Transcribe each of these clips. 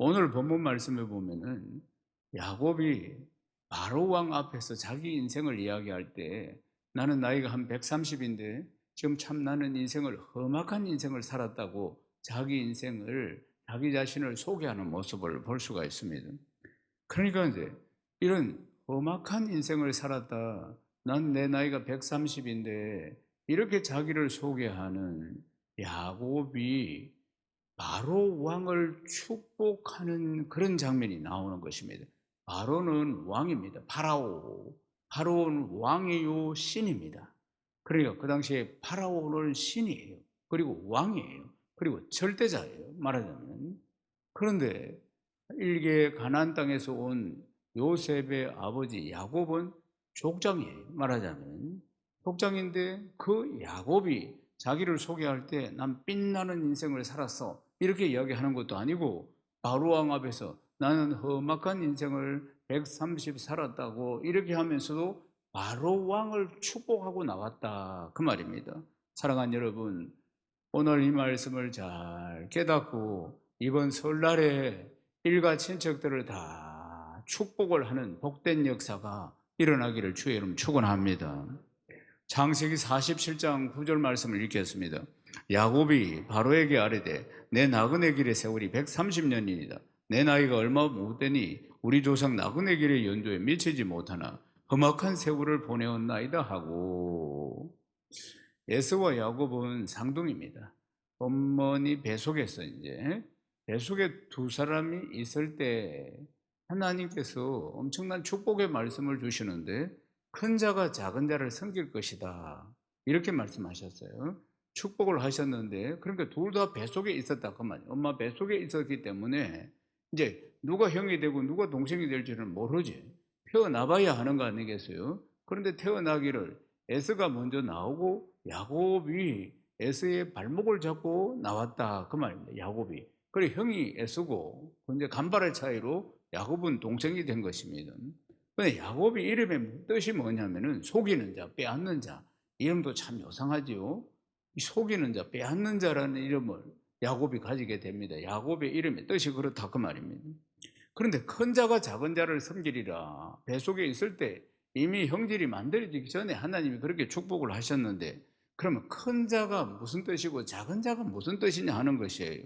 오늘 본문 말씀에 보면은 야곱이 바로 왕 앞에서 자기 인생을 이야기할 때 나는 나이가 한 130인데 지금 참 나는 인생을 험악한 인생을 살았다고 자기 자신을 소개하는 모습을 볼 수가 있습니다. 그러니까 이제 이런 험악한 인생을 살았다. 난 내 나이가 130인데 이렇게 자기를 소개하는 야곱이 바로 왕을 축복하는 그런 장면이 나오는 것입니다. 바로는 왕입니다. 파라오는 왕이요 신입니다. 그러니까 그 당시에 파라오는 신이에요. 그리고 왕이에요. 그리고 절대자예요. 말하자면. 그런데 일개 가나안 땅에서 온 요셉의 아버지 야곱은 족장이에요. 말하자면 족장인데 그 야곱이 자기를 소개할 때 난 빛나는 인생을 살았어 이렇게 이야기하는 것도 아니고 바로 왕 앞에서 나는 험악한 인생을 130 살았다고 이렇게 하면서도 바로 왕을 축복하고 나왔다 그 말입니다. 사랑하는 여러분, 오늘 이 말씀을 잘 깨닫고 이번 설날에 일가 친척들을 다 축복을 하는 복된 역사가 일어나기를 주의 이름 축원합니다. 창세기 47장 9절 말씀을 읽겠습니다. 야곱이 바로에게 아뢰되 내 나그네 길의 세월이 130년이니이다. 내 나이가 얼마 못 되니 우리 조상 나그네 길의 연도에 미치지 못하나 험악한 세월을 보내었나이다 하고. 에서와 야곱은 쌍둥이입니다. 어머니 뱃속에서 이제 뱃속에 두 사람이 있을 때 하나님께서 엄청난 축복의 말씀을 주시는데 큰 자가 작은 자를 섬길 것이다 이렇게 말씀하셨어요. 축복을 하셨는데 그러니까 둘 다 뱃속에 있었다 그 말이에요. 엄마 뱃속에 있었기 때문에 이제 누가 형이 되고 누가 동생이 될지는 모르지. 태어나봐야 하는 거 아니겠어요? 그런데 태어나기를 에서가 먼저 나오고 야곱이 에서의 발목을 잡고 나왔다 그 말입니다. 야곱이. 그래 형이 에서고 근데 간발의 차이로 야곱은 동생이 된 것입니다. 근데 야곱이 이름의 뜻이 뭐냐면은 속이는 자, 빼앗는 자. 이름도 참 요상하지요. 이 속이는 자, 빼앗는 자라는 이름을 야곱이 가지게 됩니다. 야곱의 이름의 뜻이 그렇다 그 말입니다. 그런데 큰 자가 작은 자를 섬기리라. 뱃속에 있을 때 이미 형질이 만들어지기 전에 하나님이 그렇게 축복을 하셨는데 그러면 큰 자가 무슨 뜻이고 작은 자가 무슨 뜻이냐 하는 것이에요.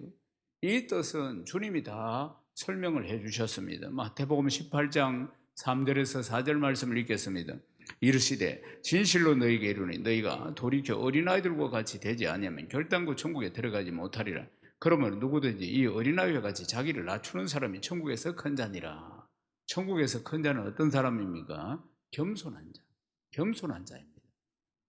이 뜻은 주님이 다 설명을 해 주셨습니다. 마태복음 18장 3절에서 4절 말씀을 읽겠습니다. 이르시되 진실로 너희에게 이르노니 너희가 돌이켜 어린아이들과 같이 되지 아니하면 결단코 천국에 들어가지 못하리라. 그러면 누구든지 이 어린아이와 같이 자기를 낮추는 사람이 천국에서 큰 자니라. 천국에서 큰 자는 어떤 사람입니까? 겸손한 자, 겸손한 자입니다.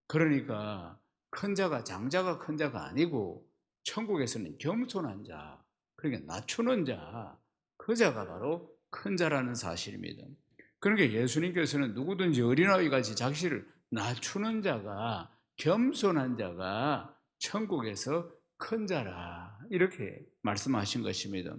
그러니까 큰 자가 장자가 큰 자가 아니고 천국에서는 겸손한 자, 그러니까 낮추는 자, 그 자가 바로 큰 자라는 사실입니다. 그러니까 예수님께서는 누구든지 어린아이같이 자기를 낮추는 자가, 겸손한 자가 천국에서 큰 자라 이렇게 말씀하신 것입니다.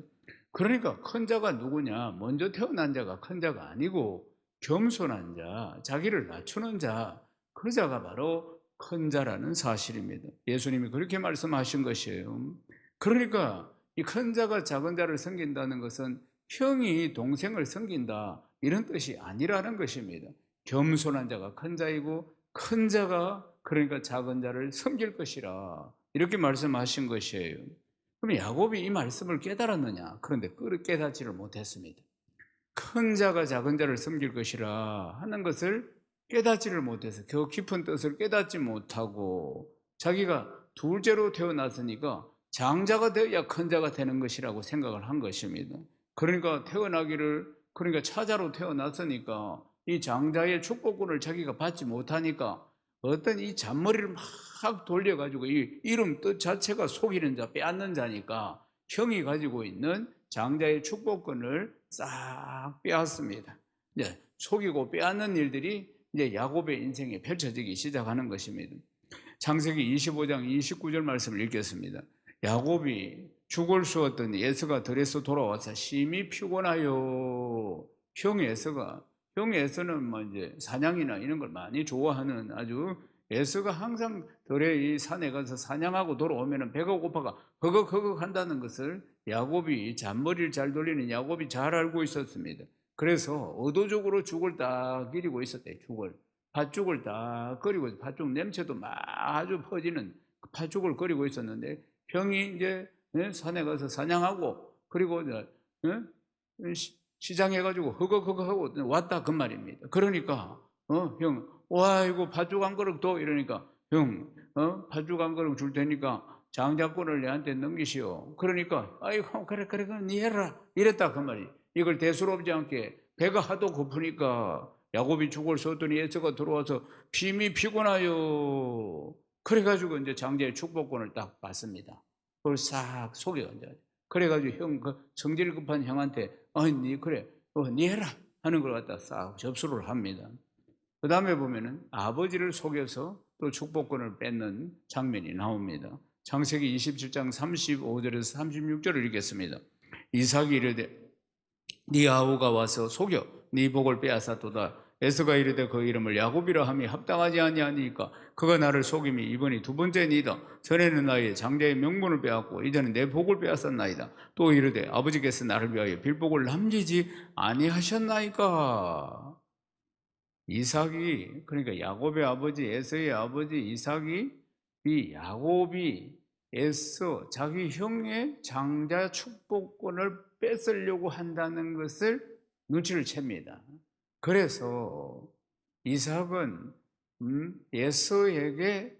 그러니까 큰 자가 누구냐? 먼저 태어난 자가 큰 자가 아니고 겸손한 자, 자기를 낮추는 자, 그 자가 바로 큰 자라는 사실입니다. 예수님이 그렇게 말씀하신 것이에요. 그러니까 이 큰 자가 작은 자를 섬긴다는 것은 형이 동생을 섬긴다 이런 뜻이 아니라는 것입니다. 겸손한 자가 큰 자이고 큰 자가 그러니까 작은 자를 섬길 것이라 이렇게 말씀하신 것이에요. 그럼 야곱이 이 말씀을 깨달았느냐? 그런데 깨닫지를 못했습니다. 큰 자가 작은 자를 섬길 것이라 하는 것을 깨닫지를 못해서 그 깊은 뜻을 깨닫지 못하고 자기가 둘째로 태어났으니까 장자가 되어야 큰 자가 되는 것이라고 생각을 한 것입니다. 그러니까 그러니까 차자로 태어났으니까 이 장자의 축복권을 자기가 받지 못하니까 어떤 이 잔머리를 막 돌려가지고 이 이름 뜻 자체가 속이는 자, 빼앗는 자니까 형이 가지고 있는 장자의 축복권을 싹 빼앗습니다. 이제 속이고 빼앗는 일들이 이제 야곱의 인생에 펼쳐지기 시작하는 것입니다. 창세기 25장 29절 말씀을 읽겠습니다. 야곱이 죽을 쑤었더니 에서가 들에서 돌아와서 심히 피곤하여 형 에서는 뭐 이제 사냥이나 이런 걸 많이 좋아하는 아주 에서가 항상 들에 이 산에 가서 사냥하고 돌아오면 배가 고파가 허걱허걱 한다는 것을 야곱이 잔머리를 잘 돌리는 야곱이 잘 알고 있었습니다. 그래서 의도적으로 죽을 딱 기리고 있었대. 팥죽을 딱 끓이고, 팥죽 냄새도 막 아주 퍼지는 팥죽을 끓이고 있었는데, 형이 이제 산에 가서 사냥하고, 그리고 시장해가지고 허걱허걱하고 왔다 그 말입니다. 그러니까 형, 와 이거 팥죽 한 그릇 더 이러니까, 형 팥죽 한 그릇 줄 테니까 장자권을 내한테 넘기시오. 그러니까 아이고 그래 그럼 니 해라 이랬다 그 말이. 이걸 대수롭지 않게 배가 하도 고프니까 야곱이 죽을 쏘더니 에서가 들어와서 핌이 피곤하여. 그래가지고 이제 장자의 축복권을 딱 받습니다. 그걸 싹 속여 이제. 그래가지고 형, 그 성질 급한 형한테 니 그래 니 해라 하는 걸 갖다 싹 접수를 합니다. 그 다음에 보면은 아버지를 속여서 또 축복권을 뺏는 장면이 나옵니다. 창세기 27장 35절에서 36절을 읽겠습니다. 이삭이 이르되 네 아우가 와서 속여 네 복을 빼앗았도다. 에서가 이르되 그 이름을 야곱이라 함이 합당하지 아니하니까 그가 나를 속임이 이번이 두 번째니이다. 전에는 나의 장자의 명분을 빼앗고 이제는 내 복을 빼앗았나이다. 또 이르되 아버지께서 나를 위하여 빌복을 남기지 아니하셨나이까. 이삭이, 그러니까 야곱의 아버지 에서의 아버지 이삭이 이 야곱이 에서 자기 형의 장자 축복권을 뺏으려고 한다는 것을 눈치를 챕니다. 그래서 이삭은 에서에게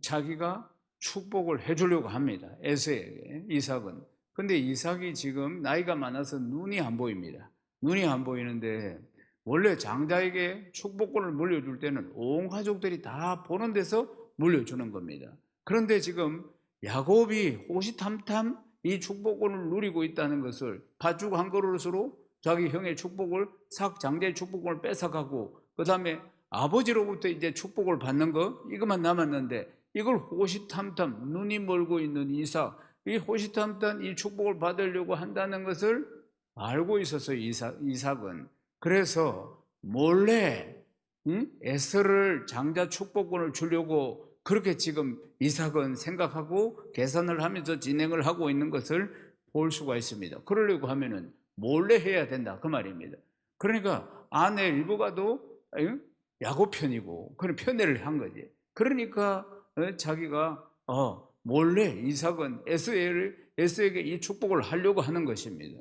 자기가 축복을 해주려고 합니다. 에서에게 이삭은. 근데 이삭이 지금 나이가 많아서 눈이 안 보입니다. 눈이 안 보이는데 원래 장자에게 축복권을 물려줄 때는 온 가족들이 다 보는 데서 물려주는 겁니다. 그런데 지금 야곱이 호시탐탐 이 축복권을 누리고 있다는 것을 팥죽 한 그릇으로 자기 형의 축복을 장자의 축복권을 뺏어가고, 그 다음에 아버지로부터 이제 축복을 받는 거 이것만 남았는데 이걸 호시탐탐 눈이 멀고 있는 이삭, 이 호시탐탐 이 축복을 받으려고 한다는 것을 알고 있어서 이삭은 그래서 몰래 에서를 장자 축복권을 주려고 그렇게 지금 이삭은 생각하고 계산을 하면서 진행을 하고 있는 것을 볼 수가 있습니다. 그러려고 하면은 몰래 해야 된다 그 말입니다. 그러니까 아내 리브가도 야곱 편이고 그런 편애를 한 거지. 그러니까 자기가 몰래 이삭은 에서에게 이 축복을 하려고 하는 것입니다.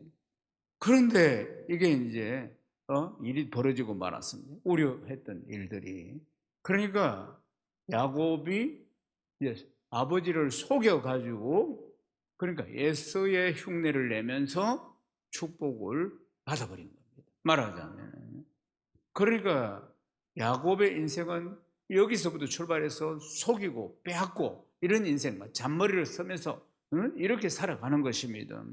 그런데 이게 이제 일이 벌어지고 말았습니다. 우려했던 일들이. 그러니까 야곱이 이제 아버지를 속여가지고 그러니까 에서의 흉내를 내면서 축복을 받아버린 겁니다. 말하자면. 그러니까 야곱의 인생은 여기서부터 출발해서 속이고 빼앗고 이런 인생, 잔머리를 쓰면서 이렇게 살아가는 것입니다.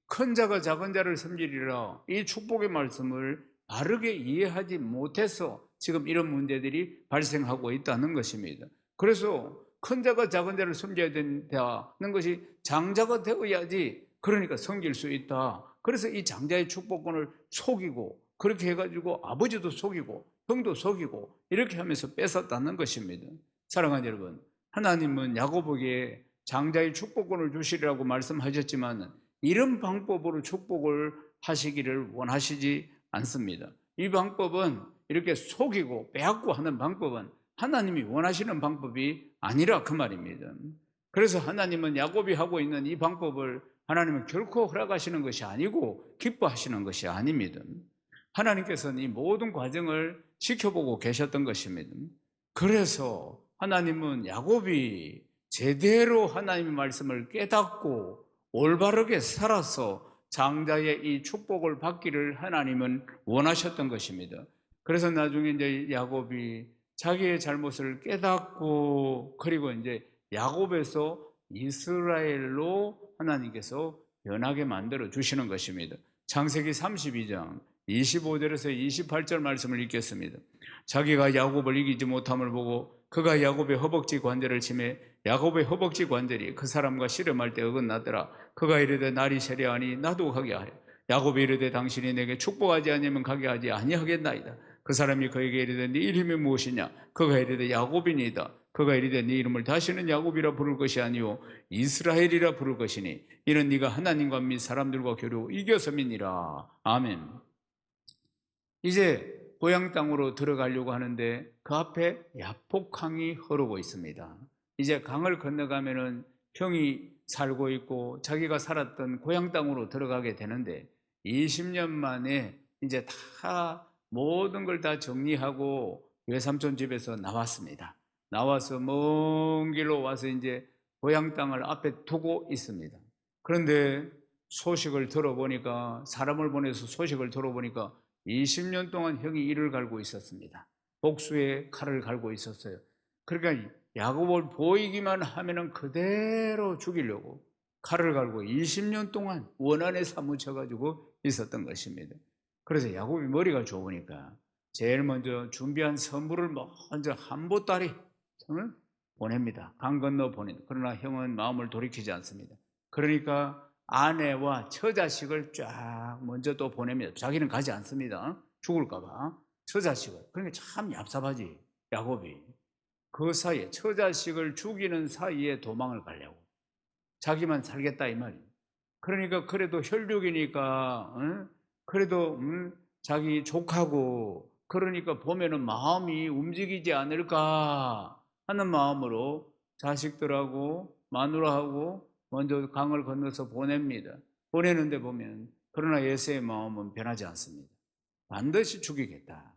큰 자가 작은 자를 섬기리라, 이 축복의 말씀을 바르게 이해하지 못해서 지금 이런 문제들이 발생하고 있다는 것입니다. 그래서 큰 자가 작은 자를 섬겨야 된다는 것이 장자가 되어야지 그러니까 섬길 수 있다. 그래서 이 장자의 축복권을 속이고 그렇게 해가지고 아버지도 속이고 형도 속이고 이렇게 하면서 뺏었다는 것입니다. 사랑하는 여러분, 하나님은 야곱에게 장자의 축복권을 주시리라고 말씀하셨지만 이런 방법으로 축복을 하시기를 원하시지 않습니다. 이 방법은 이렇게 속이고 빼앗고 하는 방법은 하나님이 원하시는 방법이 아니라 그 말입니다. 그래서 하나님은 야곱이 하고 있는 이 방법을 하나님은 결코 허락하시는 것이 아니고 기뻐하시는 것이 아닙니다. 하나님께서는 이 모든 과정을 지켜보고 계셨던 것입니다. 그래서 하나님은 야곱이 제대로 하나님의 말씀을 깨닫고 올바르게 살아서 장자의 이 축복을 받기를 하나님은 원하셨던 것입니다. 그래서 나중에 이제 야곱이 자기의 잘못을 깨닫고 그리고 이제 야곱에서 이스라엘로 하나님께서 변하게 만들어 주시는 것입니다. 창세기 32장 25절에서 28절 말씀을 읽겠습니다. 자기가 야곱을 이기지 못함을 보고 그가 야곱의 허벅지 관절을 치매 야곱의 허벅지 관절이 그 사람과 씨름할 때 어긋나더라. 그가 이르되 날이 세려하니 나도 가게 하려. 야곱이 이르되 당신이 내게 축복하지 않으면 가게 하지 아니하겠나이다. 그 사람이 그에게 이르되 네 이름이 무엇이냐? 그가 이르되 야곱이니이다. 그가 이르되 네 이름을 다시는 야곱이라 부를 것이 아니요 이스라엘이라 부를 것이니 이는 네가 하나님과 및 사람들과 겨루 이겨섬이니라. 아멘. 이제 고향 땅으로 들어가려고 하는데 그 앞에 야복강이 흐르고 있습니다. 이제 강을 건너가면은 형이 살고 있고 자기가 살았던 고향 땅으로 들어가게 되는데 20년 만에 이제 다 모든 걸 다 정리하고 외삼촌 집에서 나왔습니다. 나와서 먼 길로 와서 이제 고향 땅을 앞에 두고 있습니다. 그런데 소식을 들어보니까, 사람을 보내서 소식을 들어보니까 20년 동안 형이 이를 갈고 있었습니다. 복수의 칼을 갈고 있었어요. 그러니까 야곱을 보이기만 하면은 그대로 죽이려고 칼을 갈고 20년 동안 원한에 사무쳐 가지고 있었던 것입니다. 그래서 야곱이 머리가 좋으니까 제일 먼저 준비한 선물을 먼저 한 보따리 보냅니다. 강 건너 보냅니다. 그러나 형은 마음을 돌이키지 않습니다. 그러니까 아내와 처자식을 쫙 먼저 또 보냅니다. 자기는 가지 않습니다. 죽을까봐. 처자식을. 그러니까 참 얍삽하지, 야곱이. 그 사이에, 처자식을 죽이는 사이에 도망을 가려고. 자기만 살겠다 이 말이에요. 그러니까 그래도 혈육이니까 그래도 자기 족하고 그러니까 보면은 마음이 움직이지 않을까 하는 마음으로 자식들하고 마누라하고 먼저 강을 건너서 보냅니다. 보내는데 보면 그러나 예수의 마음은 변하지 않습니다. 반드시 죽이겠다.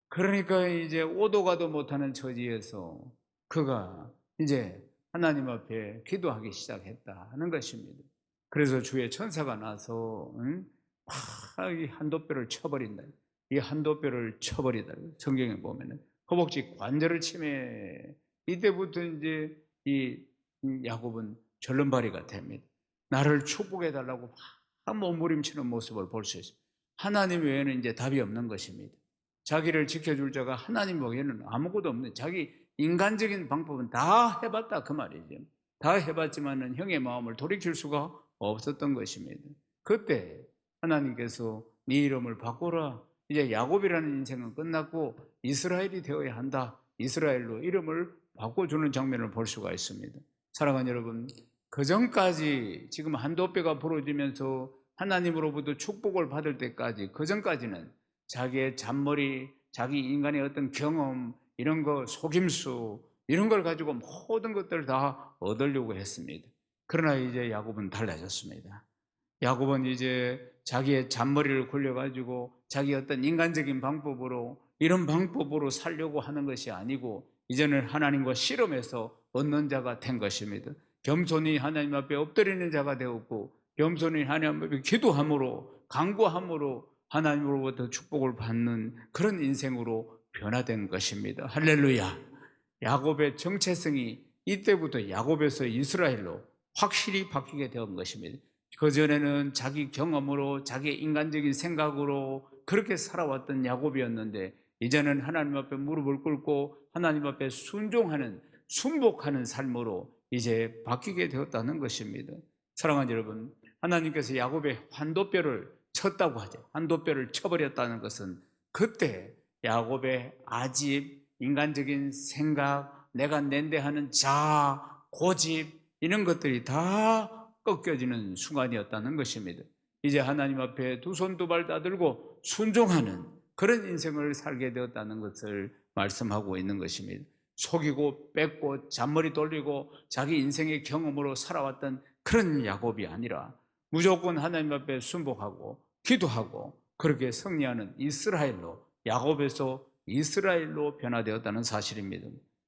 그러니까 이제 오도 가도 못하는 처지에서 그가 이제 하나님 앞에 기도하기 시작했다는 것입니다. 그래서 주의 천사가 나서 막 이 한도뼈를 쳐버린다. 이 한도뼈를 쳐버리다. 성경에 보면은 허벅지 관절을 치매. 이때부터 이제 이 야곱은 절름발이가 됩니다. 나를 축복해 달라고 막 몸부림치는 모습을 볼 수 있습니다. 하나님 외에는 이제 답이 없는 것입니다. 자기를 지켜줄 자가 하나님 외에는 아무것도 없는, 자기 인간적인 방법은 다 해봤다 그 말이죠. 다 해봤지만은 형의 마음을 돌이킬 수가 없었던 것입니다. 그때 하나님께서 네 이름을 바꾸라. 이제 야곱이라는 인생은 끝났고 이스라엘이 되어야 한다. 이스라엘로 이름을 바꿔주는 장면을 볼 수가 있습니다. 사랑하는 여러분, 그 전까지 지금 한도뼈가 부러지면서 하나님으로부터 축복을 받을 때까지, 그 전까지는 자기의 잔머리, 자기 인간의 어떤 경험, 이런 거, 속임수, 이런 걸 가지고 모든 것들을 다 얻으려고 했습니다. 그러나 이제 야곱은 달라졌습니다. 야곱은 이제 자기의 잔머리를 굴려가지고 자기 어떤 인간적인 방법으로, 이런 방법으로 살려고 하는 것이 아니고 이제는 하나님과 씨름해서 얻는 자가 된 것입니다. 겸손히 하나님 앞에 엎드리는 자가 되었고, 겸손히 하나님 앞에 기도함으로, 간구함으로 하나님으로부터 축복을 받는 그런 인생으로 변화된 것입니다. 할렐루야. 야곱의 정체성이 이때부터 야곱에서 이스라엘로 확실히 바뀌게 된 것입니다. 그전에는 자기 경험으로, 자기 인간적인 생각으로 그렇게 살아왔던 야곱이었는데 이제는 하나님 앞에 무릎을 꿇고 하나님 앞에 순종하는, 순복하는 삶으로 이제 바뀌게 되었다는 것입니다. 사랑하는 여러분, 하나님께서 야곱의 한도뼈를 쳤다고 하죠. 한도뼈를 쳐버렸다는 것은 그때 야곱의 아집, 인간적인 생각, 내가 낸데 하는 자아, 고집, 이런 것들이 다 꺾여지는 순간이었다는 것입니다. 이제 하나님 앞에 두 손 두 발 다 들고 순종하는 그런 인생을 살게 되었다는 것을 말씀하고 있는 것입니다. 속이고 뺏고 잔머리 돌리고 자기 인생의 경험으로 살아왔던 그런 야곱이 아니라 무조건 하나님 앞에 순복하고 기도하고 그렇게 승리하는 이스라엘로, 야곱에서 이스라엘로 변화되었다는 사실입니다.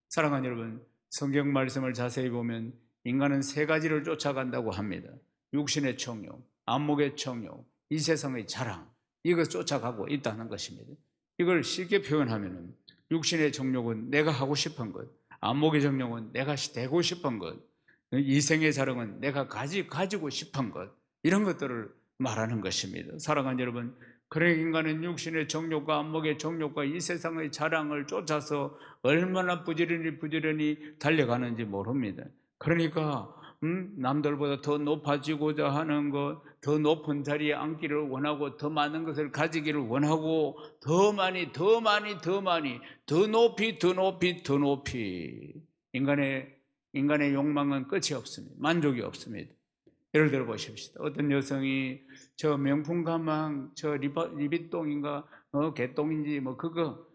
사랑하는 여러분, 성경 말씀을 자세히 보면 인간은 세 가지를 쫓아간다고 합니다. 육신의 정욕, 안목의 정욕, 이 세상의 자랑, 이걸 쫓아가고 있다는 것입니다. 이걸 쉽게 표현하면 육신의 정욕은 내가 하고 싶은 것, 안목의 정욕은 내가 되고 싶은 것, 이생의 자랑은 내가 가지고 싶은 것, 이런 것들을 말하는 것입니다. 사랑하는 여러분, 그래 인간은 육신의 정욕과 안목의 정욕과 이 세상의 자랑을 쫓아서 얼마나 부지런히 달려가는지 모릅니다. 그러니까 남들보다 더 높아지고자 하는 것, 더 높은 자리에 앉기를 원하고, 더 많은 것을 가지기를 원하고, 더 많이, 더 높이 인간의 욕망은 끝이 없습니다. 만족이 없습니다. 예를 들어 보십시오. 어떤 여성이 저 명품 가방, 저 리비똥인가, 개똥인지 뭐 그거,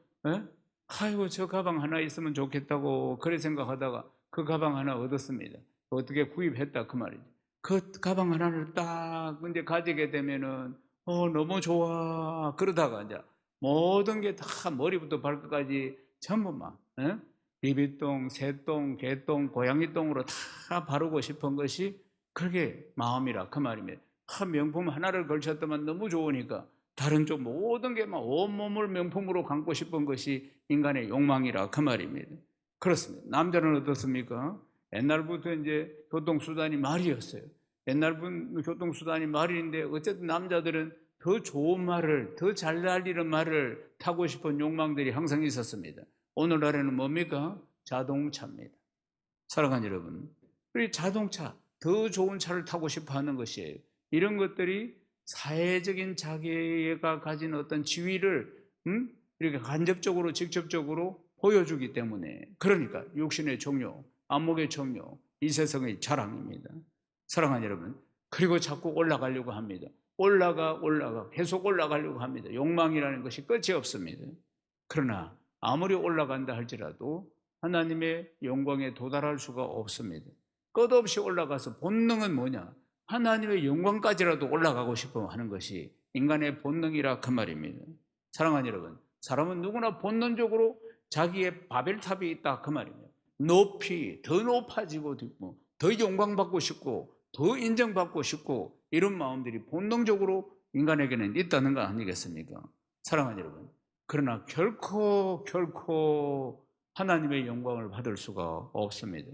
아이고 저 가방 하나 있으면 좋겠다고 그래 생각하다가 그 가방 하나 얻었습니다. 어떻게 구입했다 그 말이죠. 그 가방 하나를 딱 이제 가지게 되면은 너무 좋아. 그러다가 이제 모든 게 다 머리부터 발끝까지 전부 막 리비똥, 새똥, 개똥, 고양이 똥으로 다 바르고 싶은 것이 그게 마음이라 그 말입니다. 명품 하나를 걸쳤더만 너무 좋으니까 다른 쪽 모든 게 막 온몸을 명품으로 감고 싶은 것이 인간의 욕망이라 그 말입니다. 그렇습니다. 남자는 어떻습니까? 옛날부터 이제 교통수단이 말이었어요. 옛날부터 교통수단이 말인데 어쨌든 남자들은 더 좋은 말을, 더 잘 달리는 말을 타고 싶은 욕망들이 항상 있었습니다. 오늘날에는 뭡니까? 자동차입니다. 사랑하는 여러분, 우리 자동차, 더 좋은 차를 타고 싶어 하는 것이에요. 이런 것들이 사회적인 자기가 가진 어떤 지위를 이렇게 간접적으로 직접적으로 보여주기 때문에, 그러니까 육신의 종료, 안목의 종료, 이세성의 자랑입니다. 사랑하는 여러분, 그리고 자꾸 올라가려고 합니다. 올라가 계속 올라가려고 합니다. 욕망이라는 것이 끝이 없습니다. 그러나 아무리 올라간다 할지라도 하나님의 영광에 도달할 수가 없습니다. 끝없이 올라가서 본능은 뭐냐? 하나님의 영광까지라도 올라가고 싶어 하는 것이 인간의 본능이라 그 말입니다. 사랑하는 여러분, 사람은 누구나 본능적으로 자기의 바벨탑이 있다 그 말입니다. 높이, 더 높아지고 싶고, 더 영광받고 싶고, 더 인정받고 싶고, 이런 마음들이 본능적으로 인간에게는 있다는 거 아니겠습니까? 사랑하는 여러분, 그러나 결코 하나님의 영광을 받을 수가 없습니다.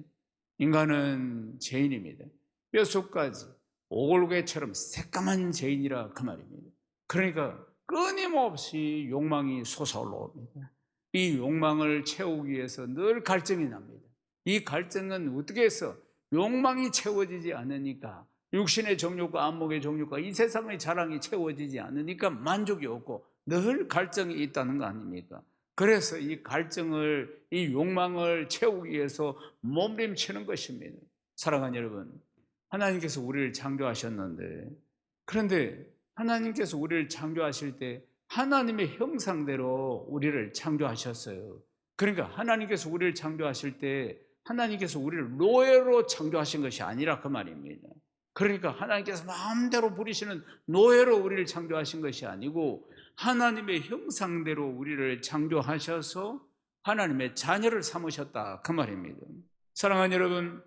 인간은 죄인입니다. 뼛속까지 오골개처럼 새까만 죄인이라 그 말입니다. 그러니까 끊임없이 욕망이 솟아올라옵니다. 이 욕망을 채우기 위해서 늘 갈증이 납니다. 이 갈증은 어떻게 해서 욕망이 채워지지 않으니까, 육신의 정욕과 안목의 정욕과 이 세상의 자랑이 채워지지 않으니까 만족이 없고 늘 갈증이 있다는 거 아닙니까? 그래서 이 갈증을, 이 욕망을 채우기 위해서 몸부림치는 것입니다. 사랑하는 여러분, 하나님께서 우리를 창조하셨는데, 그런데 하나님께서 우리를 창조하실 때 하나님의 형상대로 우리를 창조하셨어요. 그러니까 하나님께서 우리를 창조하실 때 하나님께서 우리를 노예로 창조하신 것이 아니라 그 말입니다. 그러니까 하나님께서 마음대로 부리시는 노예로 우리를 창조하신 것이 아니고 하나님의 형상대로 우리를 창조하셔서 하나님의 자녀를 삼으셨다 그 말입니다. 사랑하는 여러분,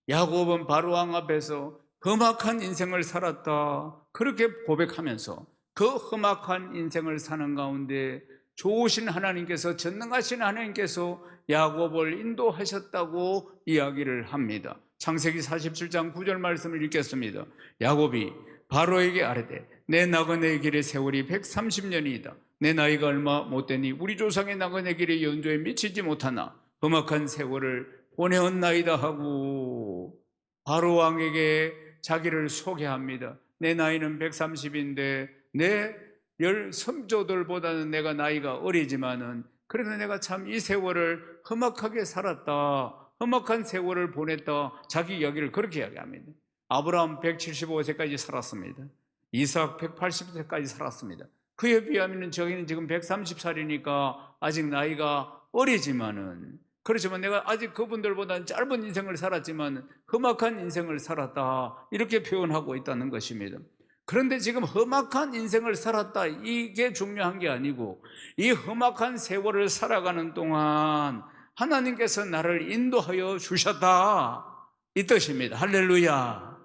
야곱은 바로왕 앞에서 험악한 인생을 살았다 그렇게 고백하면서 그 험악한 인생을 사는 가운데 좋으신 하나님께서, 전능하신 하나님께서 야곱을 인도하셨다고 이야기를 합니다. 창세기 47장 9절 말씀을 읽겠습니다. 야곱이 바로에게 아뢰되 내 나그네 길의 세월이 130년이다. 내 나이가 얼마 못되니 우리 조상의 나그네 길의 연조에 미치지 못하나 험악한 세월을 보내었나이다 하고 바로왕에게 자기를 소개합니다. 내 나이는 130인데 내 열 선조들보다는 내가 나이가 어리지만은 그래도 내가 참 이 세월을 험악하게 살았다, 험악한 세월을 보냈다, 자기 이야기를 그렇게 이야기합니다. 아브라함 175세까지 살았습니다. 이삭 180세까지 살았습니다. 그에 비하면 저희는 지금 130살이니까 아직 나이가 어리지만은, 그렇지만 내가 아직 그분들보다는 짧은 인생을 살았지만 험악한 인생을 살았다 이렇게 표현하고 있다는 것입니다. 그런데 지금 험악한 인생을 살았다 이게 중요한 게 아니고 이 험악한 세월을 살아가는 동안 하나님께서 나를 인도하여 주셨다 이 뜻입니다. 할렐루야.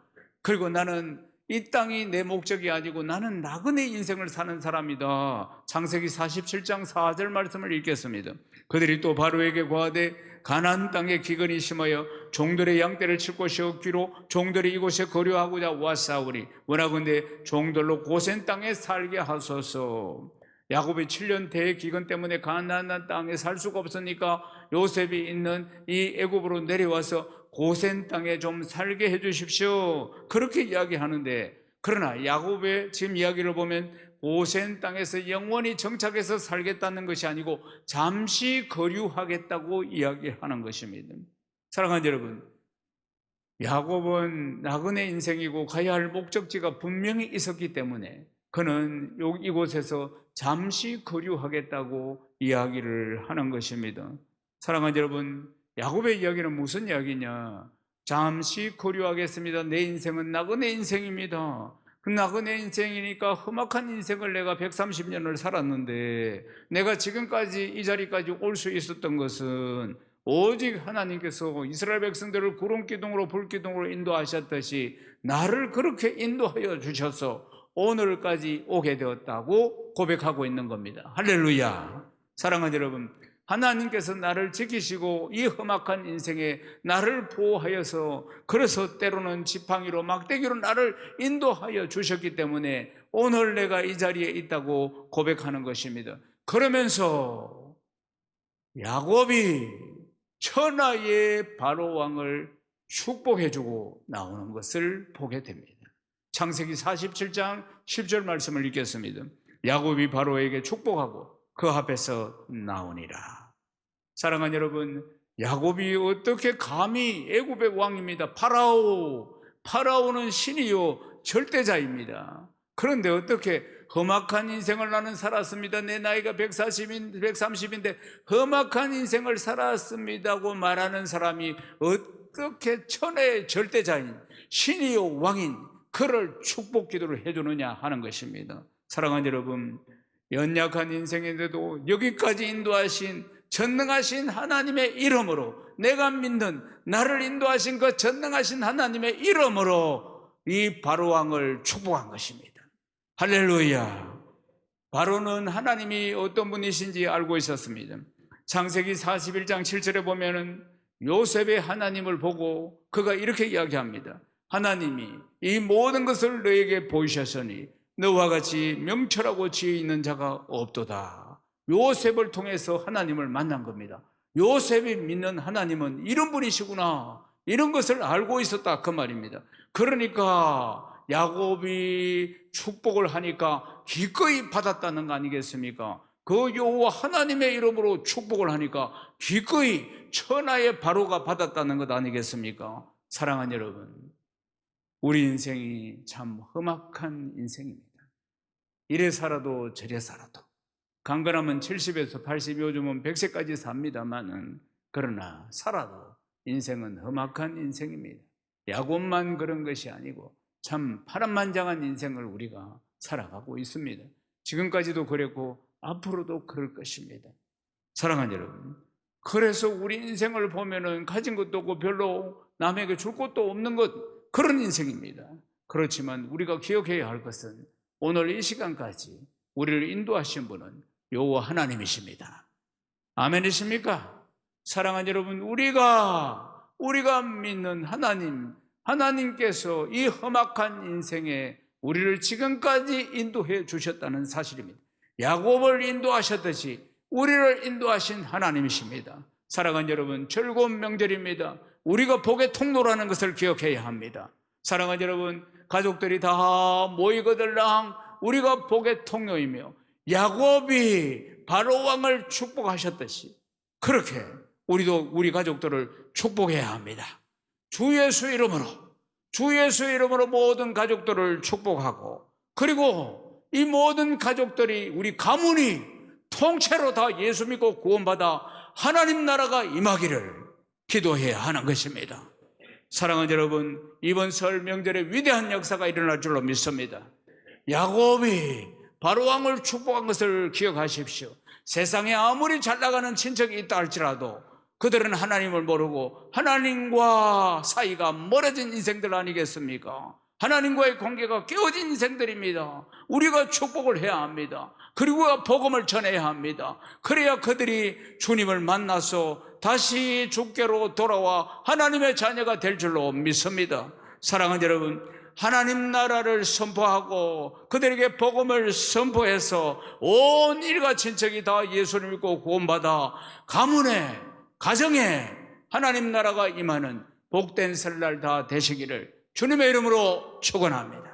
그리고 나는 이 땅이 내 목적이 아니고 나는 나그네 인생을 사는 사람이다. 창세기 47장 4절 말씀을 읽겠습니다. 그들이 또 바로에게 고하되 가나안 땅에 기근이 심하여 종들의 양떼를 칠 곳이 없기로 종들이 이곳에 거류하고자 왔사오니 원하건대 종들로 고센 땅에 살게 하소서. 야곱이 7년 대기근 때문에 가나안 땅에 살 수가 없으니까 요셉이 있는 이 애굽으로 내려와서 고센 땅에 좀 살게 해 주십시오 그렇게 이야기하는데, 그러나 야곱의 지금 이야기를 보면 고센 땅에서 영원히 정착해서 살겠다는 것이 아니고 잠시 거류하겠다고 이야기하는 것입니다. 사랑하는 여러분, 야곱은 나그네 인생이고 가야 할 목적지가 분명히 있었기 때문에 그는 이곳에서 잠시 거류하겠다고 이야기를 하는 것입니다. 사랑하는 여러분, 야곱의 이야기는 무슨 이야기냐? 잠시 거류하겠습니다. 내 인생은 나그네 인생입니다. 그 나그네 인생이니까 험악한 인생을 내가 130년을 살았는데 내가 지금까지 이 자리까지 올 수 있었던 것은 오직 하나님께서 이스라엘 백성들을 구름기둥으로 불기둥으로 인도하셨듯이 나를 그렇게 인도하여 주셔서 오늘까지 오게 되었다고 고백하고 있는 겁니다. 할렐루야. 사랑하는 여러분, 하나님께서 나를 지키시고 이 험악한 인생에 나를 보호하여서 그래서 때로는 지팡이로 막대기로 나를 인도하여 주셨기 때문에 오늘 내가 이 자리에 있다고 고백하는 것입니다. 그러면서 야곱이 천하의 바로왕을 축복해주고 나오는 것을 보게 됩니다. 창세기 47장 10절 말씀을 읽겠습니다. 야곱이 바로에게 축복하고 그 앞에서 나오니라. 사랑하는 여러분, 야곱이 어떻게 감히 애굽의 왕입니다. 파라오는 신이요 절대자입니다. 그런데 어떻게 험악한 인생을 나는 살았습니다. 내 나이가 130인데 험악한 인생을 살았습니다고 말하는 사람이 어떻게 천하의 절대자인 신이요 왕인 그를 축복 기도를 해주느냐 하는 것입니다. 사랑하는 여러분, 연약한 인생인데도 여기까지 인도하신 전능하신 하나님의 이름으로, 내가 믿는 나를 인도하신 그 전능하신 하나님의 이름으로 이 바로왕을 축복한 것입니다. 할렐루야. 바로는 하나님이 어떤 분이신지 알고 있었습니다. 창세기 41장 7절에 보면은 요셉의 하나님을 보고 그가 이렇게 이야기합니다. 하나님이 이 모든 것을 너에게 보이셨으니 너와 같이 명철하고 지혜 있는 자가 없도다. 요셉을 통해서 하나님을 만난 겁니다. 요셉이 믿는 하나님은 이런 분이시구나, 이런 것을 알고 있었다 그 말입니다. 그러니까 야곱이 축복을 하니까 기꺼이 받았다는 거 아니겠습니까? 그 여호와 하나님의 이름으로 축복을 하니까 기꺼이 천하의 바로가 받았다는 것 아니겠습니까? 사랑하는 여러분, 우리 인생이 참 험악한 인생입니다. 이래 살아도 저래 살아도, 강건하면 70에서 80, 요즘은 100세까지 삽니다만은, 그러나 살아도 인생은 험악한 인생입니다. 야곱만 그런 것이 아니고 참 파란만장한 인생을 우리가 살아가고 있습니다. 지금까지도 그랬고 앞으로도 그럴 것입니다. 사랑하는 여러분, 그래서 우리 인생을 보면은 가진 것도 없고 별로 남에게 줄 것도 없는 것, 그런 인생입니다. 그렇지만 우리가 기억해야 할 것은 오늘 이 시간까지 우리를 인도하신 분은 여호와 하나님이십니다. 아멘이십니까? 사랑하는 여러분, 우리가 믿는 하나님께서 이 험악한 인생에 우리를 지금까지 인도해 주셨다는 사실입니다. 야곱을 인도하셨듯이 우리를 인도하신 하나님이십니다. 사랑하는 여러분, 즐거운 명절입니다. 우리가 복의 통로라는 것을 기억해야 합니다. 사랑하는 여러분, 가족들이 다 모이거들랑 우리가 복의 통로이며 야곱이 바로왕을 축복하셨듯이 그렇게 우리도 우리 가족들을 축복해야 합니다. 주 예수 이름으로 모든 가족들을 축복하고, 그리고 이 모든 가족들이, 우리 가문이 통째로 다 예수 믿고 구원받아 하나님 나라가 임하기를 기도해야 하는 것입니다. 사랑하는 여러분, 이번 설 명절에 위대한 역사가 일어날 줄로 믿습니다. 야곱이 바로왕을 축복한 것을 기억하십시오. 세상에 아무리 잘 나가는 친척이 있다 할지라도 그들은 하나님을 모르고 하나님과 사이가 멀어진 인생들 아니겠습니까? 하나님과의 관계가 깨어진 인생들입니다. 우리가 축복을 해야 합니다. 그리고 복음을 전해야 합니다. 그래야 그들이 주님을 만나서 다시 주께로 돌아와 하나님의 자녀가 될 줄로 믿습니다. 사랑하는 여러분, 하나님 나라를 선포하고 그들에게 복음을 선포해서 온 일가 친척이 다 예수를 믿고 구원받아 가문에, 가정에 하나님 나라가 임하는 복된 설날 다 되시기를 주님의 이름으로 축원합니다.